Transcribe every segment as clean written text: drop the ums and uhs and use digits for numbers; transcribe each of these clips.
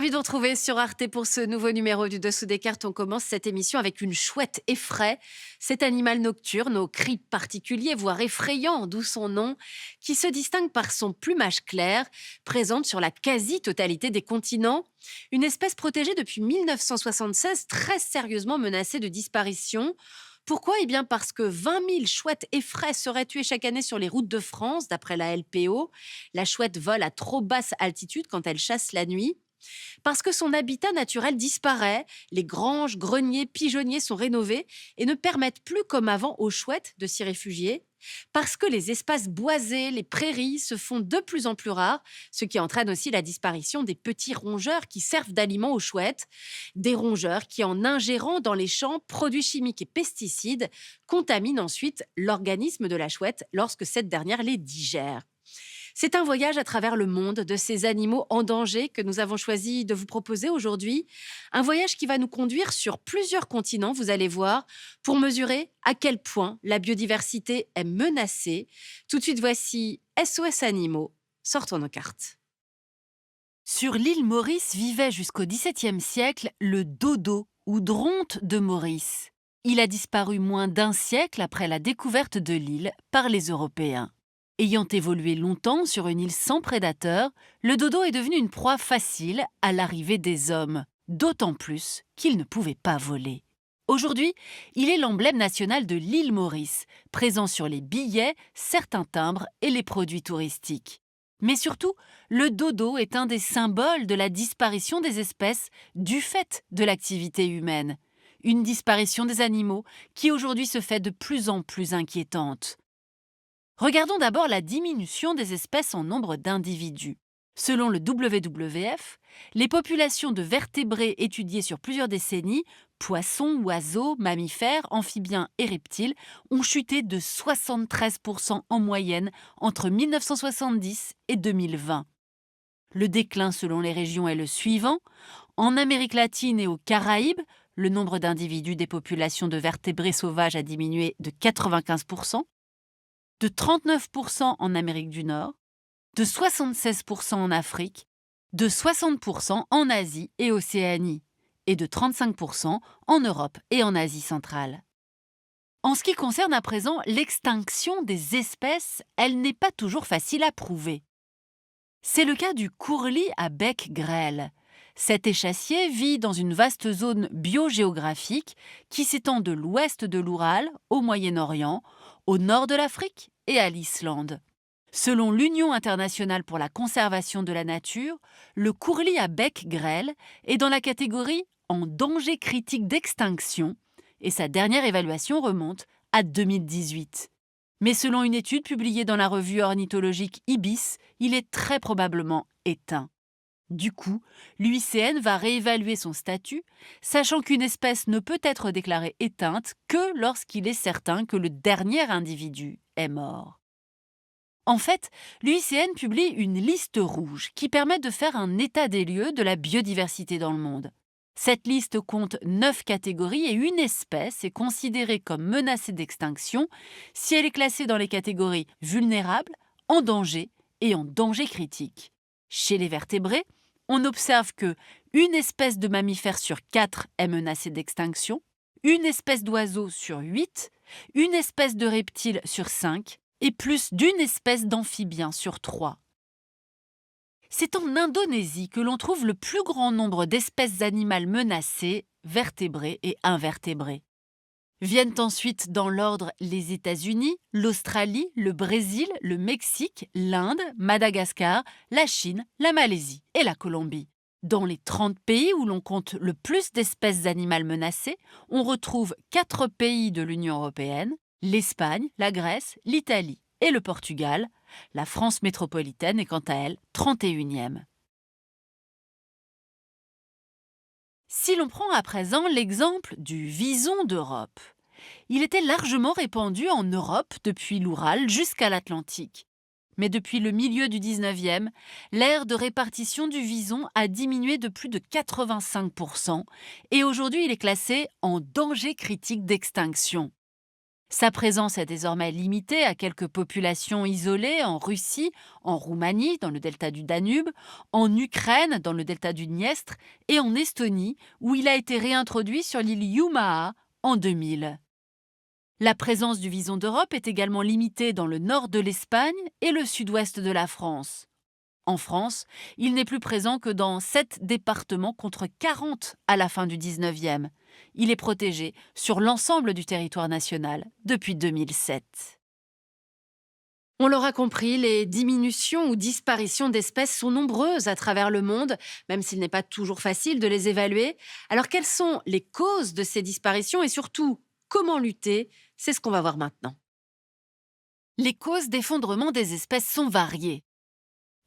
Ravi de vous retrouver sur Arte pour ce nouveau numéro du Dessous des cartes. On commence cette émission avec une chouette effraie. Cet animal nocturne aux cris particuliers, voire effrayants, d'où son nom, qui se distingue par son plumage clair, présente sur la quasi-totalité des continents. Une espèce protégée depuis 1976, très sérieusement menacée de disparition. Pourquoi? Eh bien parce que 20 000 chouettes effraies seraient tuées chaque année sur les routes de France, d'après la LPO. La chouette vole à trop basse altitude quand elle chasse la nuit. Parce que son habitat naturel disparaît, les granges, greniers, pigeonniers sont rénovés et ne permettent plus comme avant aux chouettes de s'y réfugier. Parce que les espaces boisés, les prairies se font de plus en plus rares, ce qui entraîne aussi la disparition des petits rongeurs qui servent d'aliment aux chouettes. Des rongeurs qui, en ingérant dans les champs produits chimiques et pesticides, contaminent ensuite l'organisme de la chouette lorsque cette dernière les digère. C'est un voyage à travers le monde de ces animaux en danger que nous avons choisi de vous proposer aujourd'hui. Un voyage qui va nous conduire sur plusieurs continents, vous allez voir, pour mesurer à quel point la biodiversité est menacée. Tout de suite, voici SOS Animaux. Sortons nos cartes. Sur l'île Maurice vivait jusqu'au XVIIe siècle le dodo ou dronte de Maurice. Il a disparu moins d'un siècle après la découverte de l'île par les Européens. Ayant évolué longtemps sur une île sans prédateurs, le dodo est devenu une proie facile à l'arrivée des hommes, d'autant plus qu'il ne pouvait pas voler. Aujourd'hui, il est l'emblème national de l'île Maurice, présent sur les billets, certains timbres et les produits touristiques. Mais surtout, le dodo est un des symboles de la disparition des espèces du fait de l'activité humaine. Une disparition des animaux qui aujourd'hui se fait de plus en plus inquiétante. Regardons d'abord la diminution des espèces en nombre d'individus. Selon le WWF, les populations de vertébrés étudiées sur plusieurs décennies, poissons, oiseaux, mammifères, amphibiens et reptiles, ont chuté de 73% en moyenne entre 1970 et 2020. Le déclin selon les régions est le suivant. En Amérique latine et aux Caraïbes, le nombre d'individus des populations de vertébrés sauvages a diminué de 95%. De 39% en Amérique du Nord, de 76% en Afrique, de 60% en Asie et Océanie, et de 35% en Europe et en Asie centrale. En ce qui concerne à présent l'extinction des espèces, elle n'est pas toujours facile à prouver. C'est le cas du courlis à bec grêle. Cet échassier vit dans une vaste zone biogéographique qui s'étend de l'ouest de l'Oural au Moyen-Orient, au nord de l'Afrique et à l'Islande. Selon l'Union internationale pour la conservation de la nature, le courlis à bec grêle est dans la catégorie en danger critique d'extinction et sa dernière évaluation remonte à 2018. Mais selon une étude publiée dans la revue ornithologique Ibis, il est très probablement éteint. Du coup, l'UICN va réévaluer son statut, sachant qu'une espèce ne peut être déclarée éteinte que lorsqu'il est certain que le dernier individu est mort. En fait, l'UICN publie une liste rouge qui permet de faire un état des lieux de la biodiversité dans le monde. Cette liste compte 9 catégories et une espèce est considérée comme menacée d'extinction si elle est classée dans les catégories vulnérables, en danger et en danger critique. Chez les vertébrés, on observe que une espèce de mammifère sur 4 est menacée d'extinction, une espèce d'oiseau sur 8, une espèce de reptile sur 5 et plus d'une espèce d'amphibien sur 3. C'est en Indonésie que l'on trouve le plus grand nombre d'espèces animales menacées, vertébrées et invertébrées. Viennent ensuite dans l'ordre les États-Unis, l'Australie, le Brésil, le Mexique, l'Inde, Madagascar, la Chine, la Malaisie et la Colombie. Dans les 30 pays où l'on compte le plus d'espèces animales menacées, on retrouve 4 pays de l'Union européenne, l'Espagne, la Grèce, l'Italie et le Portugal. La France métropolitaine est quant à elle 31e. Si l'on prend à présent l'exemple du vison d'Europe, il était largement répandu en Europe depuis l'Oural jusqu'à l'Atlantique. Mais depuis le milieu du 19e, l'aire de répartition du vison a diminué de plus de 85% et aujourd'hui il est classé en danger critique d'extinction. Sa présence est désormais limitée à quelques populations isolées en Russie, en Roumanie, dans le delta du Danube, en Ukraine, dans le delta du Dniestre, et en Estonie, où il a été réintroduit sur l'île Youmaa en 2000. La présence du vison d'Europe est également limitée dans le nord de l'Espagne et le sud-ouest de la France. En France, il n'est plus présent que dans 7 départements contre 40 à la fin du 19e. Il est protégé sur l'ensemble du territoire national depuis 2007. On l'aura compris, les diminutions ou disparitions d'espèces sont nombreuses à travers le monde, même s'il n'est pas toujours facile de les évaluer. Alors quelles sont les causes de ces disparitions et surtout, comment lutter? C'est ce qu'on va voir maintenant. Les causes d'effondrement des espèces sont variées.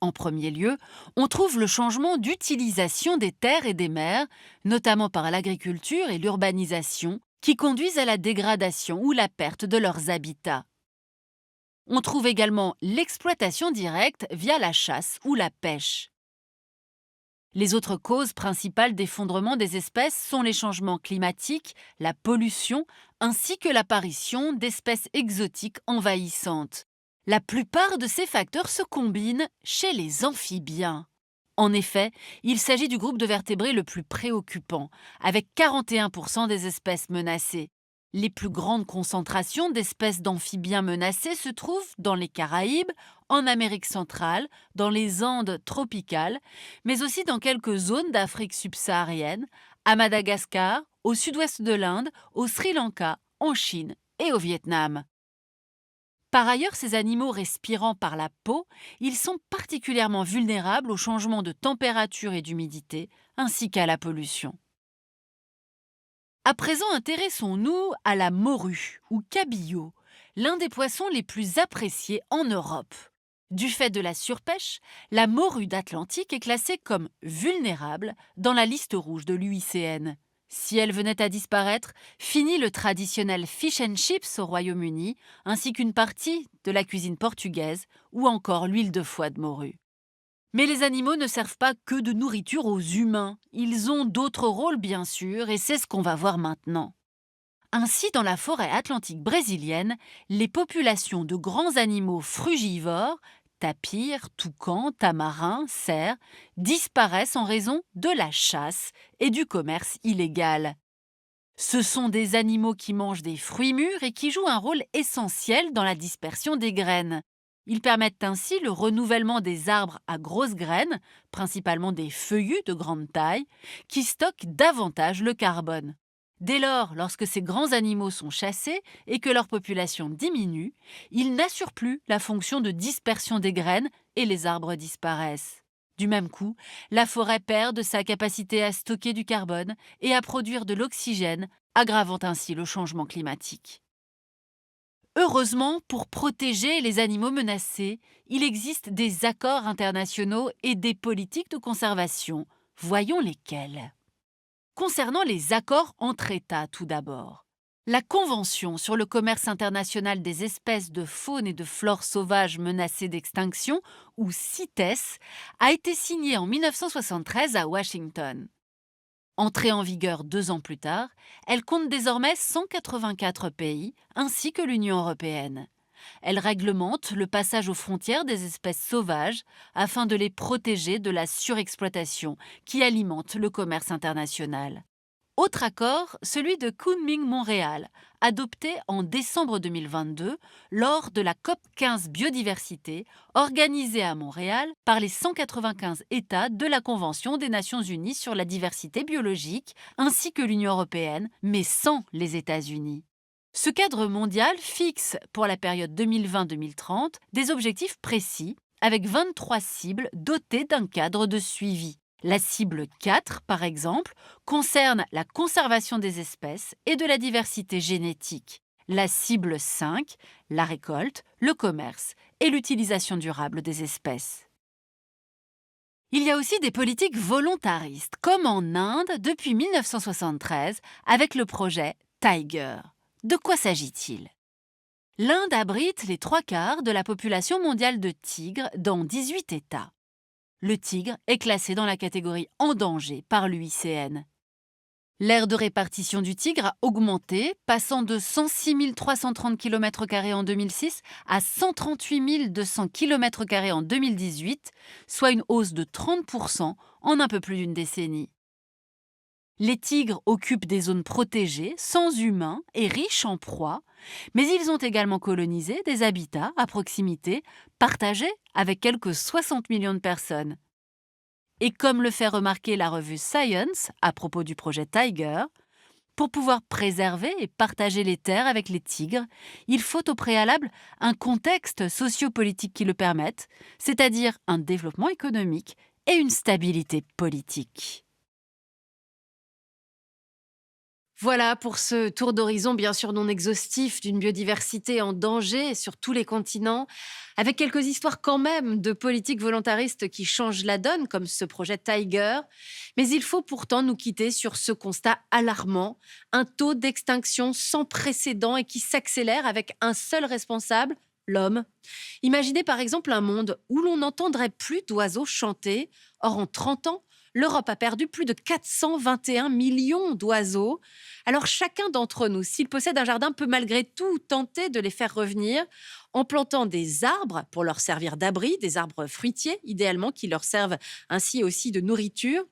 En premier lieu, on trouve le changement d'utilisation des terres et des mers, notamment par l'agriculture et l'urbanisation, qui conduisent à la dégradation ou la perte de leurs habitats. On trouve également l'exploitation directe via la chasse ou la pêche. Les autres causes principales d'effondrement des espèces sont les changements climatiques, la pollution, ainsi que l'apparition d'espèces exotiques envahissantes. La plupart de ces facteurs se combinent chez les amphibiens. En effet, il s'agit du groupe de vertébrés le plus préoccupant, avec 41% des espèces menacées. Les plus grandes concentrations d'espèces d'amphibiens menacés se trouvent dans les Caraïbes, en Amérique centrale, dans les Andes tropicales, mais aussi dans quelques zones d'Afrique subsaharienne, à Madagascar, au sud-ouest de l'Inde, au Sri Lanka, en Chine et au Vietnam. Par ailleurs, ces animaux respirant par la peau, ils sont particulièrement vulnérables aux changements de température et d'humidité, ainsi qu'à la pollution. À présent, intéressons-nous à la morue, ou cabillaud, l'un des poissons les plus appréciés en Europe. Du fait de la surpêche, la morue d'Atlantique est classée comme vulnérable dans la liste rouge de l'UICN. Si elle venait à disparaître, fini le traditionnel fish and chips au Royaume-Uni, ainsi qu'une partie de la cuisine portugaise ou encore l'huile de foie de morue. Mais les animaux ne servent pas que de nourriture aux humains. Ils ont d'autres rôles bien sûr, et c'est ce qu'on va voir maintenant. Ainsi, dans la forêt atlantique brésilienne, les populations de grands animaux frugivores, tapirs, toucans, tamarins, cerfs, disparaissent en raison de la chasse et du commerce illégal. Ce sont des animaux qui mangent des fruits mûrs et qui jouent un rôle essentiel dans la dispersion des graines. Ils permettent ainsi le renouvellement des arbres à grosses graines, principalement des feuillus de grande taille, qui stockent davantage le carbone. Dès lors, lorsque ces grands animaux sont chassés et que leur population diminue, ils n'assurent plus la fonction de dispersion des graines et les arbres disparaissent. Du même coup, la forêt perd de sa capacité à stocker du carbone et à produire de l'oxygène, aggravant ainsi le changement climatique. Heureusement, pour protéger les animaux menacés, il existe des accords internationaux et des politiques de conservation. Voyons lesquels. Concernant les accords entre États, tout d'abord. La Convention sur le commerce international des espèces de faune et de flore sauvages menacées d'extinction, ou CITES, a été signée en 1973 à Washington. Entrée en vigueur 2 ans plus tard, elle compte désormais 184 pays, ainsi que l'Union européenne. Elle réglemente le passage aux frontières des espèces sauvages afin de les protéger de la surexploitation qui alimente le commerce international. Autre accord, celui de Kunming-Montréal, adopté en décembre 2022 lors de la COP15 Biodiversité, organisée à Montréal par les 195 États de la Convention des Nations Unies sur la diversité biologique, ainsi que l'Union européenne, mais sans les États-Unis. Ce cadre mondial fixe, pour la période 2020-2030, des objectifs précis, avec 23 cibles dotées d'un cadre de suivi. La cible 4, par exemple, concerne la conservation des espèces et de la diversité génétique. La cible 5, la récolte, le commerce et l'utilisation durable des espèces. Il y a aussi des politiques volontaristes, comme en Inde depuis 1973 avec le projet Tiger. De quoi s'agit-il? L'Inde abrite les 3/4 de la population mondiale de tigres dans 18 États. Le tigre est classé dans la catégorie en danger par l'UICN. L'aire de répartition du tigre a augmenté, passant de 106 330 km² en 2006 à 138 200 km² en 2018, soit une hausse de 30% en un peu plus d'une décennie. Les tigres occupent des zones protégées, sans humains et riches en proies, mais ils ont également colonisé des habitats à proximité, partagés avec quelques 60 millions de personnes. Et comme le fait remarquer la revue Science à propos du projet Tiger, pour pouvoir préserver et partager les terres avec les tigres, il faut au préalable un contexte sociopolitique qui le permette, c'est-à-dire un développement économique et une stabilité politique. Voilà pour ce tour d'horizon, bien sûr non exhaustif, d'une biodiversité en danger sur tous les continents, avec quelques histoires quand même de politiques volontaristes qui changent la donne, comme ce projet Tiger. Mais il faut pourtant nous quitter sur ce constat alarmant, un taux d'extinction sans précédent et qui s'accélère avec un seul responsable, l'homme. Imaginez par exemple un monde où l'on n'entendrait plus d'oiseaux chanter. Or, en 30 ans, l'Europe a perdu plus de 421 millions d'oiseaux. Alors chacun d'entre nous, s'il possède un jardin, peut malgré tout tenter de les faire revenir en plantant des arbres pour leur servir d'abri, des arbres fruitiers idéalement qui leur servent ainsi aussi de nourriture.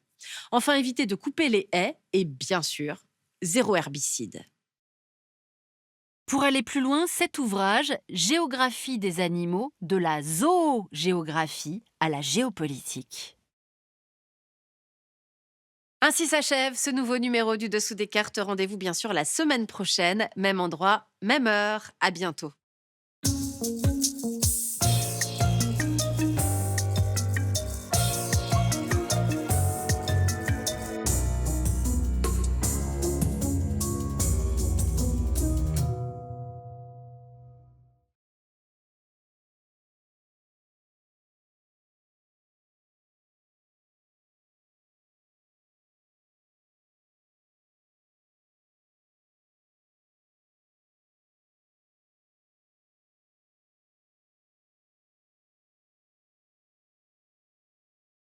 Enfin, éviter de couper les haies et bien sûr, zéro herbicide. Pour aller plus loin, cet ouvrage, Géographie des animaux, de la zoogéographie à la géopolitique. Ainsi s'achève ce nouveau numéro du Dessous des cartes. Rendez-vous bien sûr la semaine prochaine, même endroit, même heure. À bientôt.